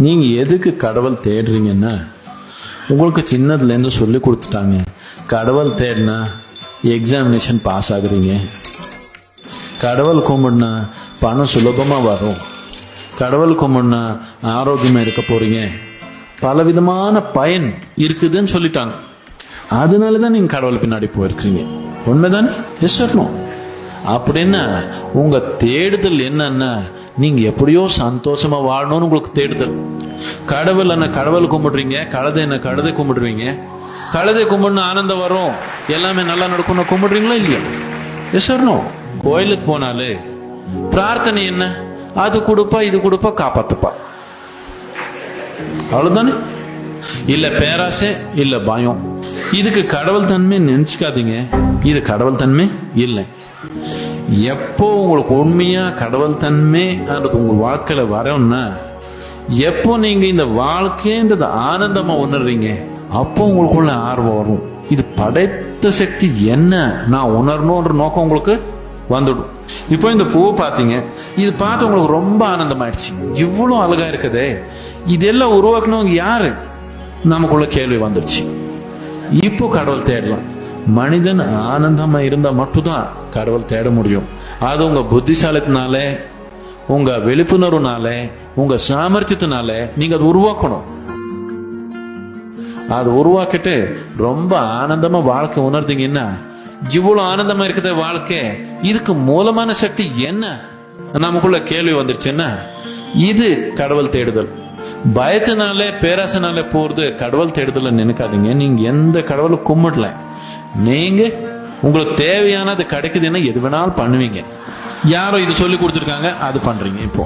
நீங்க எதுக்கு கடவுள் தேடுறீங்கன்னா, உங்களுக்கு சின்னதுல இருந்து சொல்லி கொடுத்துட்டாங்க, கடவுள் தேடினா எக்ஸாமினேஷன் பாஸ் ஆகுறீங்க, கடவுள் கும்பிடுனா பணம் சுலபமா வரும், கடவுள் கும்பிடுனா ஆரோக்கியமா இருக்க போறீங்க, பலவிதமான பயன் இருக்குதுன்னு சொல்லிட்டாங்க. அதனாலதான் நீங்க கடவுள் பின்னாடி போயிருக்கீங்க. உண்மைதானே? எஸ் சொல்லணும். அப்படின்னா உங்க தேடுதல் என்னன்னா, நீங்க எப்படியோ சந்தோஷமா வாழணும்னு உங்களுக்கு தேடுதல். கடவுள் என்ன கடவுள் கும்பிடுறீங்க, கழுதை என்ன கழுதை கும்பிடுறீங்க. கழுதை கும்பிடுன்னு ஆனந்தம் வரும், எல்லாமே நல்லா நடக்கும் கும்பிடுறீங்களா இல்லையா? எஸ் சொல்லணும். கோயிலுக்கு போனாலே பிரார்த்தனை என்ன? அது கொடுப்பா இது கொடுப்பா காப்பாத்துப்பா, அவ்வளவுதானே. இல்ல பேராசை, இல்ல பயம். இதுக்கு கடவுள் தன்மை நினைச்சுக்காதீங்க. இது கடவுள் தன்மை இல்லை. எப்போ உங்களுக்கு உண்மையா கடவுள் தன்மை உங்க வாழ்க்கையில வரும்னா, எப்போ நீங்க இந்த வாழ்க்கைன்றது ஆனந்தமா உணர்றீங்க, அப்போ உங்களுக்குள்ள ஆர்வம் வரும். இது படைத்த சக்தி என்ன நான் உணரணும்ன்ற நோக்கம் உங்களுக்கு வந்துடும். இப்போ இந்த பூவை பார்த்தீங்க, இது பார்த்து உங்களுக்கு ரொம்ப ஆனந்தமாயிடுச்சு. இவ்வளவு அழகா இருக்குதே, இதெல்லாம் உருவாக்குனவங்க யாரு? நமக்குள்ள கேள்வி வந்துருச்சு. இப்போ கடவுள் தேடலாம். மனிதன் ஆனந்தமா இருந்தா மட்டும்தான் கடவுள் தேட முடியும். அது உங்க புத்திசாலித்தினால, உங்க விழிப்புணர்வுனால, உங்க சாமர்த்தியத்தினால நீங்க அதை உருவாக்கணும். அது உருவாக்கிட்டு ரொம்ப ஆனந்தமா வாழ்க்கை உணர்ந்தீங்கன்னா, இவ்வளவு ஆனந்தமா இருக்குது வாழ்க்கை, இதுக்கு மூலமான சக்தி என்ன நமக்குள்ள கேள்வி வந்துருச்சுன்னா, இது கடவுள் தேடுதல். பயத்தினாலே பேராசனால போறது கடவுள் தேடுதல் நினைக்காதீங்க. நீங்க எந்த கடவுளை கும்பிடல, நீங்க உங்களுக்கு தேவையானது கிடைக்குதுன்னா எது வேணாலும் பண்ணுவீங்க. யாரோ இது சொல்லி கொடுத்துருக்காங்க, அது பண்றீங்க. இப்போ